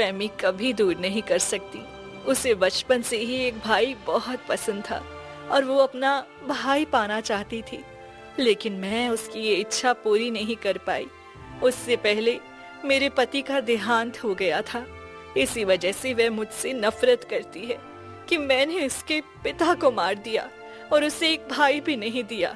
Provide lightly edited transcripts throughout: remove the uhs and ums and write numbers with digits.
फहमी कभी दूर नहीं कर सकती। उसे बचपन से ही एक भाई बहुत पसंद था और वो अपना भाई पाना चाहती थी, लेकिन मैं उसकी ये इच्छा पूरी नहीं कर पाई। उससे पहले मेरे पति का देहांत हो गया था। इसी वजह से वह मुझसे नफरत करती है कि मैंने उसके पिता को मार दिया और उसे एक भाई भी नहीं दिया।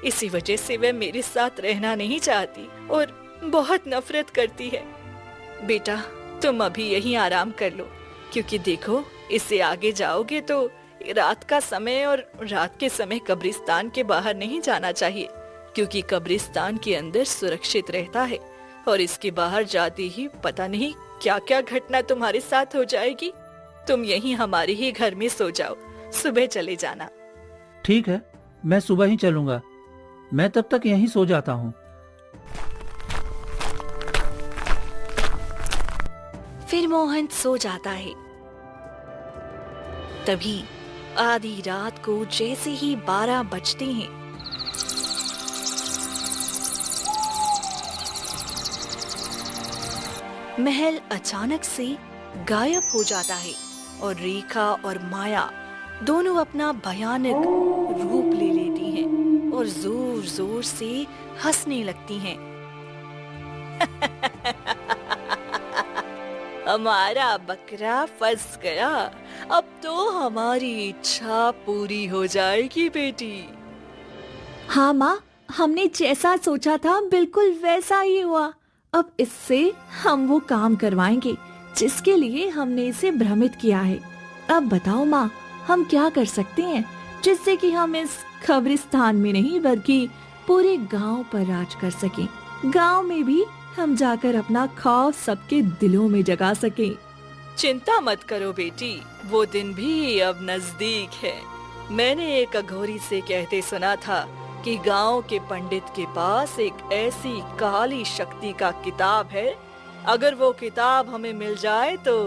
इसी वजह से वह मेरे साथ रहना नहीं चाहती और बहुत नफरत करती है। बेटा, तुम अभी यहीं आराम कर लो, क्योंकि देखो, इससे आगे जाओगे तो रात का समय और रात के समय कब्रिस्तान के बाहर नहीं जाना चाहिए, क्योंकि कब्रिस्तान के अंदर सुरक्षित रहता है और इसके बाहर जाते ही पता नहीं क्या क्या घटना तुम्हारे साथ हो जाएगी। तुम यहीं हमारे ही घर में सो जाओ, सुबह चले जाना। ठीक है, मैं सुबह ही चलूंगा। मैं तब तक यहीं सो जाता हूँ। फिर मोहन सो जाता है। तभी आधी रात को जैसे ही 12 बजते हैं, महल अचानक से गायब हो जाता है और रेखा और माया दोनों अपना भयानक रूप ले लेती हैं और जोर जोर से हंसने लगती हैं। हमारा बकरा फंस गया, अब तो हमारी इच्छा पूरी हो जाएगी बेटी। हाँ माँ, हमने जैसा सोचा था बिल्कुल वैसा ही हुआ। अब इससे हम वो काम करवाएंगे जिसके लिए हमने इसे भ्रमित किया है। अब बताओ माँ, हम क्या कर सकते हैं जिससे कि हम इस कब्रिस्तान में नहीं बल्कि पूरे गांव पर राज कर सकें। गांव में भी हम जाकर अपना खौफ सबके दिलों में जगा सकें। चिंता मत करो बेटी, वो दिन भी अब नजदीक है। मैंने एक अघोरी से कहते सुना था कि गांव के पंडित के पास एक ऐसी काली शक्ति का किताब है, अगर वो किताब हमें मिल जाए तो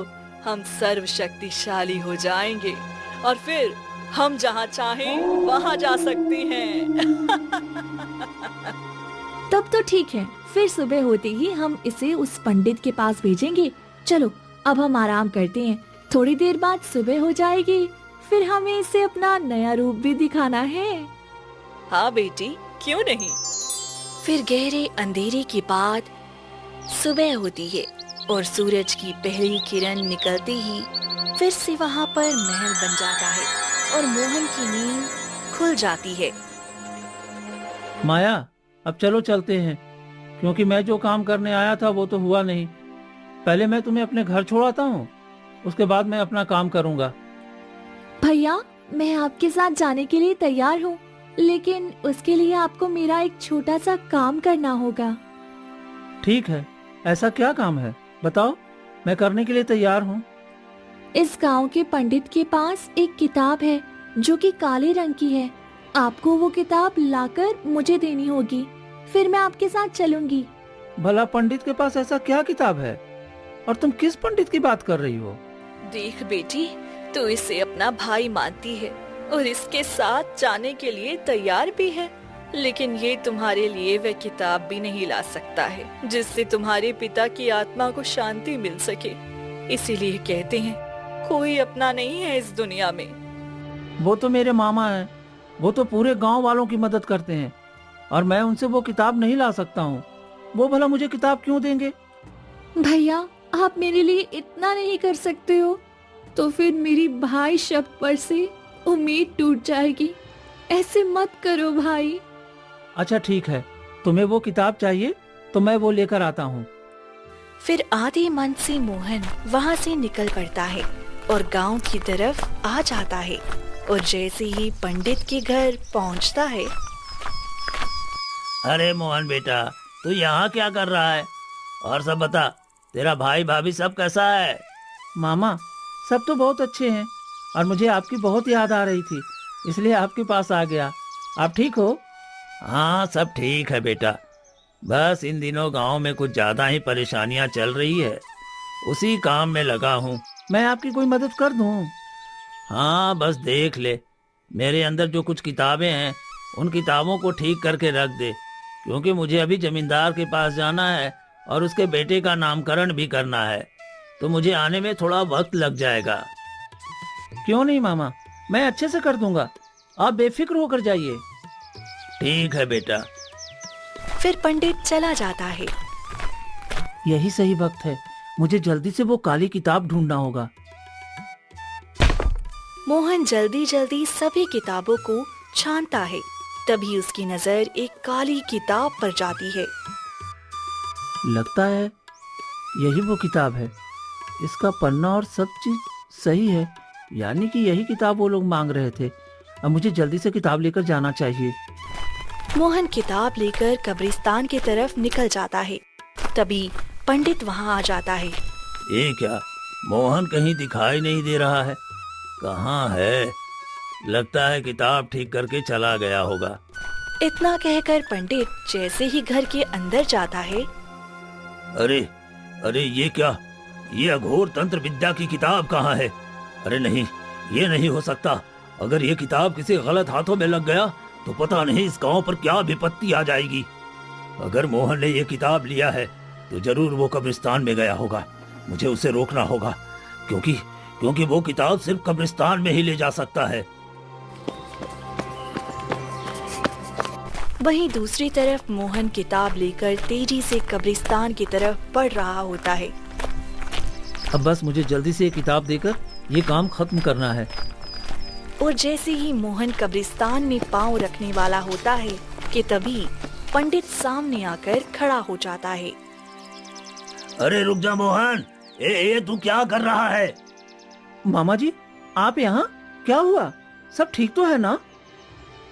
हम सर्वशक्तिशाली हो जाएंगे और फिर हम जहाँ चाहें वहाँ जा सकते हैं। तब तो ठीक है, फिर सुबह होते ही हम इसे उस पंडित के पास भेजेंगे। चलो अब हम आराम करते हैं, थोड़ी देर बाद सुबह हो जाएगी, फिर हमें इसे अपना नया रूप भी दिखाना है। हाँ बेटी, क्यों नहीं। फिर गहरे अंधेरे के बाद सुबह होती है और सूरज की पहली किरण निकलते ही फिर से वहाँ पर महल बन जाता है और मोहन की नींद खुल जाती है। माया, अब चलो चलते हैं, क्योंकि मैं जो काम करने आया था वो तो हुआ नहीं। पहले मैं तुम्हें अपने घर छोड़ाता हूँ, उसके बाद मैं अपना काम करूँगा। भैया, मैं आपके साथ जाने के लिए तैयार हूँ, लेकिन उसके लिए आपको मेरा एक छोटा सा काम करना होगा। ठीक है, ऐसा क्या काम है बताओ, मैं करने के लिए तैयार हूँ। इस गांव के पंडित के पास एक किताब है जो कि काले रंग की है। आपको वो किताब लाकर मुझे देनी होगी, फिर मैं आपके साथ चलूंगी। भला पंडित के पास ऐसा क्या किताब है, और तुम किस पंडित की बात कर रही हो? देख बेटी, तू इसे अपना भाई मानती है और इसके साथ जाने के लिए तैयार भी है, लेकिन ये तुम्हारे लिए वह किताब भी नहीं ला सकता है जिससे तुम्हारे पिता की आत्मा को शांति मिल सके। इसीलिए कहते हैं, कोई अपना नहीं है इस दुनिया में। वो तो मेरे मामा हैं, वो तो पूरे गांव वालों की मदद करते हैं और मैं उनसे वो किताब नहीं ला सकता हूँ। वो भला मुझे किताब क्यों देंगे? भैया, आप मेरे लिए इतना नहीं कर सकते हो तो फिर मेरी भाई शब्द पर से उम्मीद टूट जाएगी। ऐसे मत करो भाई। अच्छा ठीक है, तुम्हें वो किताब चाहिए तो मैं वो लेकर आता हूँ। फिर आधे मन से मोहन वहाँ से निकल पड़ता है और गांव की तरफ आ जाता है और जैसे ही पंडित के घर पहुँचता है। अरे मोहन बेटा, तू यहाँ क्या कर रहा है? और सब बता, तेरा भाई भाभी सब कैसा है? मामा, सब तो बहुत अच्छे हैं और मुझे आपकी बहुत याद आ रही थी, इसलिए आपके पास आ गया। आप ठीक हो? हाँ, सब ठीक है बेटा, बस इन दिनों गांव में कुछ ज्यादा ही परेशानियां चल रही है, उसी काम में लगा हूँ। मैं आपकी कोई मदद कर दूँ? हाँ, बस देख ले, मेरे अंदर जो कुछ किताबें हैं उन किताबों को ठीक करके रख दे, क्योंकि मुझे अभी जमींदार के पास जाना है और उसके बेटे का नामकरण भी करना है। तो मुझे आने में थोड़ा वक्त लग जाएगा। क्यों नहीं मामा, मैं अच्छे से कर दूंगा, आप बेफिक्र होकर जाइए। ठीक है बेटा। फिर पंडित चला जाता है। यही सही वक्त है, मुझे जल्दी से वो काली किताब ढूंढना होगा। मोहन जल्दी जल्दी सभी किताबों को छानता है। तभी उसकी नजर एक काली किताब पर जाती है। लगता है यही वो किताब है, इसका पन्ना और सब चीज सही है, यानी कि यही किताब वो लोग मांग रहे थे। अब मुझे जल्दी से किताब लेकर जाना चाहिए। मोहन किताब लेकर कब्रिस्तान की तरफ निकल जाता है। तभी पंडित वहाँ आ जाता है। ये क्या, मोहन कहीं दिखाई नहीं दे रहा है, कहाँ है? लगता है किताब ठीक करके चला गया होगा। इतना कहकर पंडित जैसे ही घर के अंदर जाता है, अरे अरे ये क्या, ये अघोर तंत्र विद्या की किताब कहाँ है? अरे नहीं, ये नहीं हो सकता। अगर ये किताब किसी गलत हाथों में लग गया तो पता नहीं इस गांव पर क्या विपत्ति आ जाएगी। अगर मोहन ने ये किताब लिया है तो जरूर वो कब्रिस्तान में गया होगा। मुझे उसे रोकना होगा, क्योंकि वो किताब सिर्फ कब्रिस्तान में ही ले जा सकता है। वहीं दूसरी तरफ मोहन किताब लेकर तेजी से कब्रिस्तान की तरफ बढ़ रहा होता है। अब बस मुझे जल्दी से ये किताब देकर ये काम खत्म करना है। और जैसे ही मोहन कब्रिस्तान में पांव रखने वाला होता है कि तभी पंडित सामने आकर खड़ा हो जाता है। अरे रुक जा मोहन, ए तू क्या कर रहा है? मामा जी, आप यहाँ? क्या हुआ? सब ठीक तो है ना?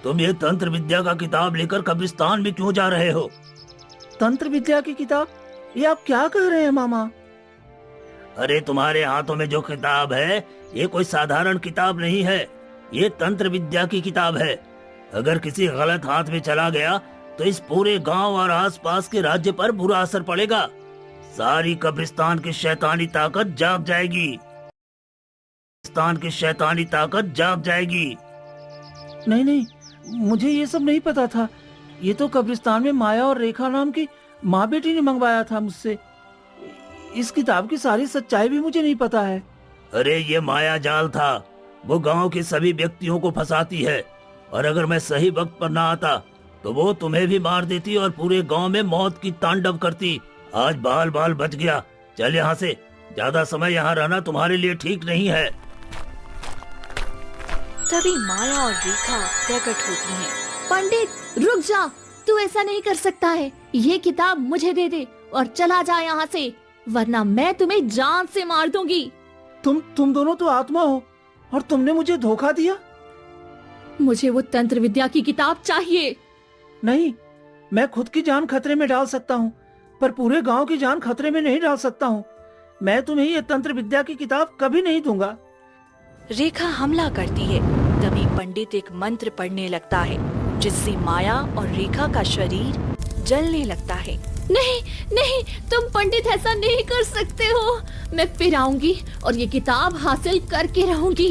तुम ये तंत्र विद्या का किताब लेकर कब्रिस्तान में क्यों जा रहे हो? तंत्र विद्या की किताब? ये आप क्या कह रहे हैं मामा? अरे तुम्हारे हाथों में जो किताब है ये कोई साधारण किताब नहीं है, ये तंत्र विद्या की किताब है। अगर किसी गलत हाथ में चला गया तो इस पूरे गांव और आसपास के राज्य पर बुरा असर पड़ेगा। सारी कब्रिस्तान की शैतानी ताकत जाग जाएगी। कब्रिस्तान की शैतानी ताकत जाग जाएगी। नहीं, मुझे ये सब नहीं पता था। ये तो कब्रिस्तान में माया और रेखा नाम की माँ बेटी ने मंगवाया था मुझसे। इस किताब की सारी सच्चाई भी मुझे नहीं पता है। अरे ये माया जाल था, वो गांव के सभी व्यक्तियों को फंसाती है, और अगर मैं सही वक्त पर ना आता तो वो तुम्हें भी मार देती और पूरे गांव में मौत की तांडव करती। आज बाल बाल बच गया। चल यहाँ से, ज्यादा समय यहाँ रहना तुम्हारे लिए ठीक नहीं है। तभी माया और रेखा प्रकट होती हैं। पंडित रुक जा, तू ऐसा नहीं कर सकता है। ये किताब मुझे दे दे और चला जा यहाँ से, वरना मैं तुम्हें जान से मार दूंगी। तुम दोनों तो आत्मा हो और तुमने मुझे धोखा दिया। मुझे वो तंत्र विद्या की किताब चाहिए। नहीं, मैं खुद की जान खतरे में डाल सकता हूँ, पर पूरे गांव की जान खतरे में नहीं डाल सकता हूँ। मैं तुम्हें ये तंत्र विद्या की किताब कभी नहीं दूंगा। रेखा हमला करती है। तभी पंडित एक मंत्र पढ़ने लगता है, जिससे माया और रेखा का शरीर जलने लगता है। नहीं नहीं, तुम पंडित ऐसा नहीं कर सकते हो। मैं फिर आऊंगी और ये किताब हासिल करके रहूंगी।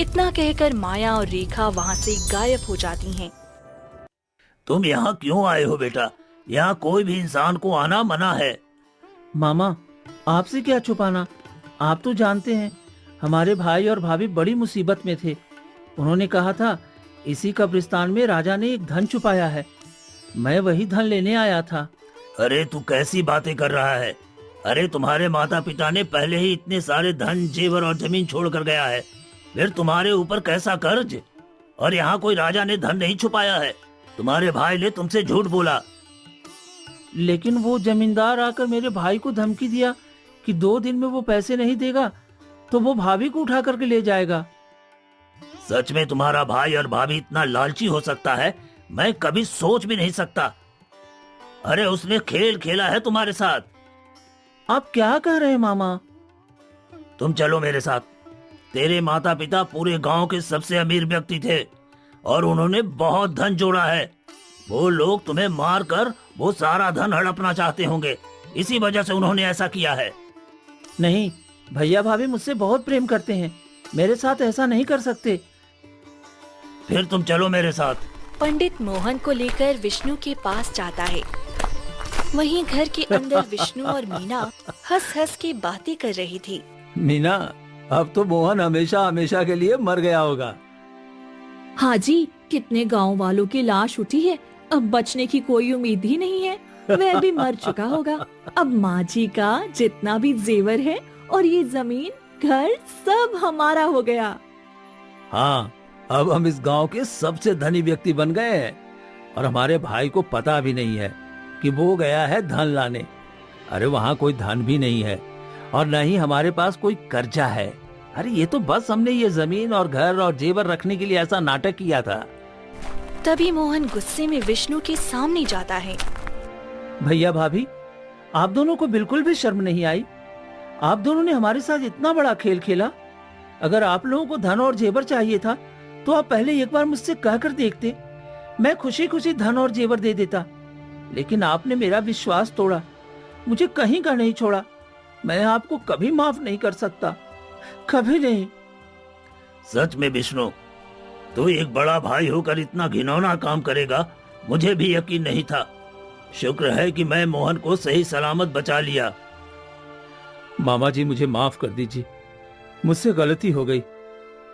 इतना कहकर माया और रेखा वहाँ से गायब हो जाती हैं। तुम यहाँ क्यों आए हो बेटा? यहाँ कोई भी इंसान को आना मना है। मामा, आपसे क्या छुपाना, आप तो जानते हैं हमारे भाई और भाभी बड़ी मुसीबत में थे। उन्होंने कहा था इसी कब्रिस्तान में राजा ने एक धन छुपाया है। मैं वही धन लेने आया था। अरे तू कैसी बातें कर रहा है? अरे तुम्हारे माता पिता ने पहले ही इतने सारे धन, जेवर और जमीन छोड़ कर गया है, फिर तुम्हारे ऊपर कैसा कर्ज? और यहाँ कोई राजा ने धन नहीं छुपाया है। तुम्हारे भाई ने तुमसे झूठ बोला। लेकिन वो जमींदार आकर मेरे भाई को धमकी दिया कि 2 दिन में वो पैसे नहीं देगा तो वो भाभी को उठा करके ले जाएगा। सच में तुम्हारा भाई और भाभी इतना लालची हो सकता है, मैं कभी सोच भी नहीं सकता। अरे उसने खेल खेला है तुम्हारे साथ। आप क्या कह रहे हैं मामा? तुम चलो मेरे साथ। तेरे माता पिता पूरे गांव के सबसे अमीर व्यक्ति थे और उन्होंने बहुत धन जोड़ा है। वो लोग तुम्हें मार कर वो सारा धन हड़पना चाहते होंगे, इसी वजह से उन्होंने ऐसा किया है। नहीं, भैया भाभी मुझसे बहुत प्रेम करते हैं, मेरे साथ ऐसा नहीं कर सकते। फिर तुम चलो मेरे साथ। पंडित मोहन को लेकर विष्णु के पास जाता है। वहीं घर के अंदर विष्णु और मीना हंस हंस के बातें कर रही थी। मीना, अब तो मोहन हमेशा हमेशा के लिए मर गया होगा। हाँ जी, कितने गांव वालों की लाश उठी है, अब बचने की कोई उम्मीद ही नहीं है। वह भी मर चुका होगा। अब माँ जी का जितना भी जेवर है और ये जमीन, घर सब हमारा हो गया। हाँ, अब हम इस गांव के सबसे धनी व्यक्ति बन गए हैं और हमारे भाई को पता भी नहीं है कि वो गया है धन लाने। अरे वहाँ कोई धन भी नहीं है और न ही हमारे पास कोई कर्जा है। अरे ये तो बस हमने ये जमीन और घर और जेवर रखने के लिए ऐसा नाटक किया था। तभी मोहन गुस्से में विष्णु के सामने जाता है। भैया भाभी, आप दोनों को बिल्कुल भी शर्म नहीं आई? आप दोनों ने हमारे साथ इतना बड़ा खेल खेला। अगर आप लोगों को धन और जेवर चाहिए था तो आप पहले एक बार मुझसे कहकर देखते। मैं खुशी खुशी धन और जेवर दे देता, लेकिन आपने मेरा विश्वास तोड़ा, मुझे कहीं का नहीं छोड़ा। मैं आपको कभी माफ नहीं कर सकता, कभी नहीं। सच में विष्णु, तू एक बड़ा भाई होकर इतना घिनौना काम करेगा, मुझे भी यकीन नहीं था। शुक्र है कि मैं मोहन को सही सलामत बचा लिया। मामा जी, मुझे माफ कर दीजिए, मुझसे गलती हो गई,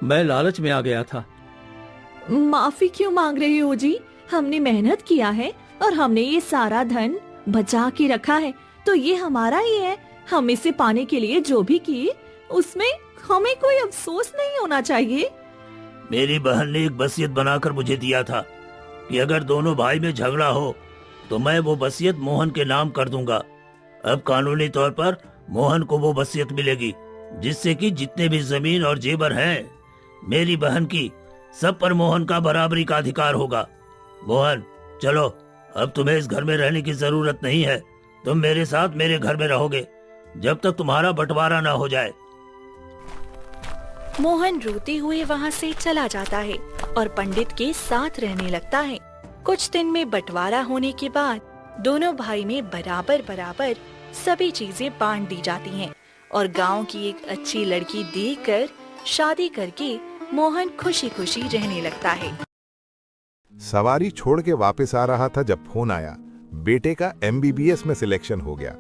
मैं लालच में आ गया था। माफी क्यों मांग रहे हो जी? हमने मेहनत किया है और हमने ये सारा धन बचा के रखा है, तो ये हमारा ही है। हम इसे पाने के लिए जो भी किए उसमें हमें कोई अफसोस नहीं होना चाहिए। मेरी बहन ने एक वसीयत बनाकर मुझे दिया था कि अगर दोनों भाई में झगड़ा हो तो मैं वो वसीयत मोहन के नाम कर दूंगा। अब कानूनी तौर पर मोहन को वो वसीयत मिलेगी, जिससे कि जितने भी जमीन और जेवर हैं मेरी बहन की, सब पर मोहन का बराबरी का अधिकार होगा। मोहन, चलो, अब तुम्हें इस घर में रहने की जरूरत नहीं है। तुम मेरे साथ मेरे घर में रहोगे जब तक तुम्हारा बंटवारा ना हो जाए। मोहन रोते हुए वहाँ से चला जाता है और पंडित के साथ रहने लगता है। कुछ दिन में बंटवारा होने के बाद दोनों भाई में बराबर बराबर सभी चीजें बांट दी जाती हैं और गांव की एक अच्छी लड़की देखकर शादी करके मोहन खुशी खुशी रहने लगता है। सवारी छोड़ के वापस आ रहा था जब फोन आया, बेटे का MBBS में सिलेक्शन हो गया।